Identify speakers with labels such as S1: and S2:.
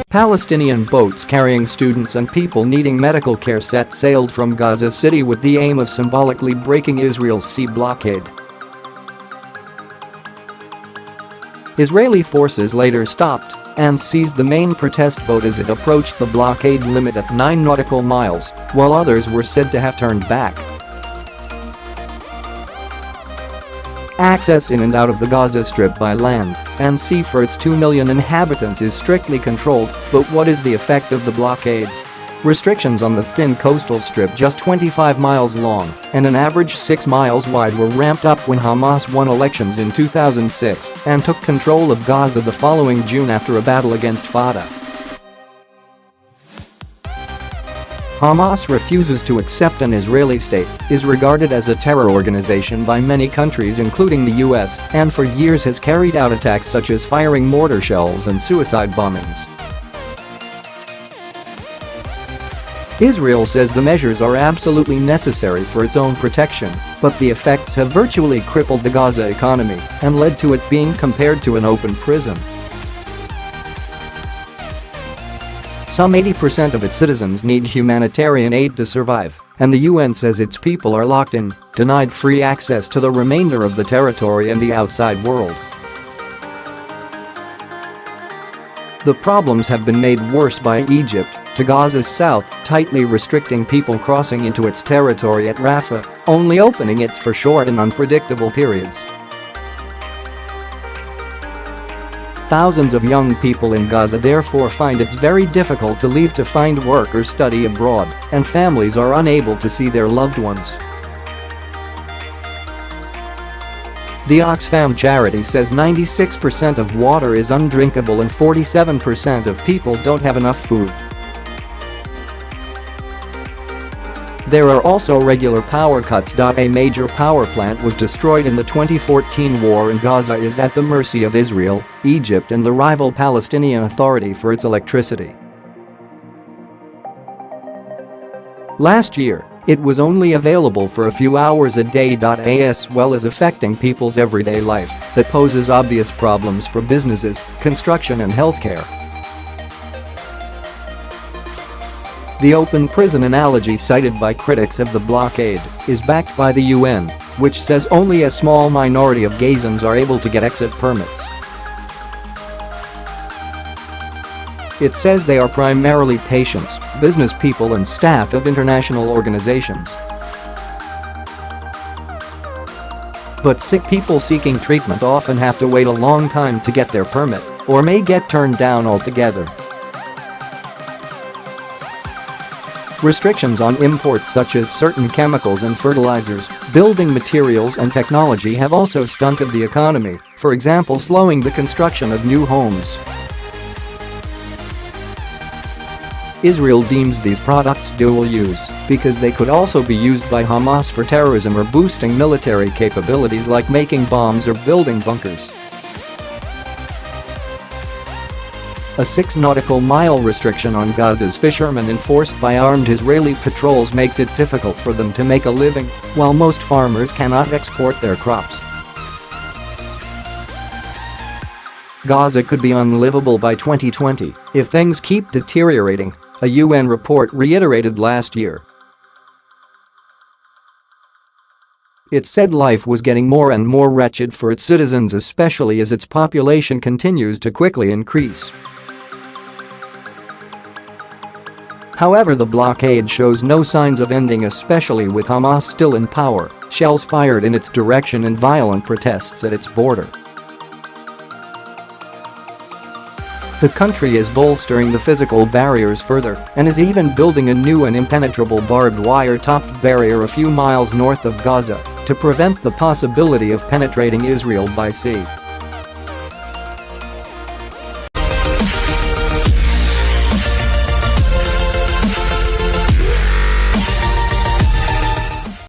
S1: Palestinian boats carrying students and people needing medical care set sailed from Gaza City with the aim of symbolically breaking Israel's sea blockade. Israeli forces later stopped and seized the main protest boat as it approached the blockade limit at 9 nautical miles, while others were said to have turned back. Access in and out of the Gaza Strip by land and sea for its 2 million inhabitants is strictly controlled, but what is the effect of the blockade? Restrictions on the thin coastal strip, just 25 miles long and an average 6 miles wide, were ramped up when Hamas won elections in 2006 and took control of Gaza the following June after a battle against Fatah. Hamas refuses to accept an Israeli state, is regarded as a terror organization by many countries including the US, and for years has carried out attacks such as firing mortar shells and suicide bombings. Israel says the measures are absolutely necessary for its own protection, but the effects have virtually crippled the Gaza economy and led to it being compared to an open prison. Some 80% of its citizens need humanitarian aid to survive, and the UN says its people are locked in, denied free access to the remainder of the territory and the outside world. The problems have been made worse by Egypt, to Gaza's south, tightly restricting people crossing into its territory at Rafah, only opening it for short and unpredictable periods. Thousands of young people in Gaza therefore find it very difficult to leave to find work or study abroad, and families are unable to see their loved ones. The Oxfam charity says 96% of water is undrinkable and 47% of people don't have enough food. There are also regular power cuts. A major power plant was destroyed in the 2014 war, and Gaza is at the mercy of Israel, Egypt and the rival Palestinian Authority for its electricity. Last year, it was only available for a few hours a day. As well as affecting people's everyday life, that poses obvious problems for businesses, construction and healthcare. The open prison analogy cited by critics of the blockade is backed by the UN, which says only a small minority of Gazans are able to get exit permits. It says they are primarily patients, business people and staff of international organizations. But sick people seeking treatment often have to wait a long time to get their permit, or may get turned down altogether. Restrictions on imports such as certain chemicals and fertilizers, building materials and technology have also stunted the economy, for example slowing the construction of new homes. Israel deems these products dual use because they could also be used by Hamas for terrorism or boosting military capabilities like making bombs or building bunkers. A 6-nautical-mile restriction on Gaza's fishermen enforced by armed Israeli patrols makes it difficult for them to make a living, while most farmers cannot export their crops. Gaza could be unlivable by 2020 if things keep deteriorating, a UN report reiterated last year. It said life was getting more and more wretched for its citizens, especially as its population continues to quickly increase. However, the blockade shows no signs of ending, especially with Hamas still in power, shells fired in its direction and violent protests at its border. The country is bolstering the physical barriers further and is even building a new and impenetrable barbed wire-topped barrier a few miles north of Gaza to prevent the possibility of penetrating Israel by sea.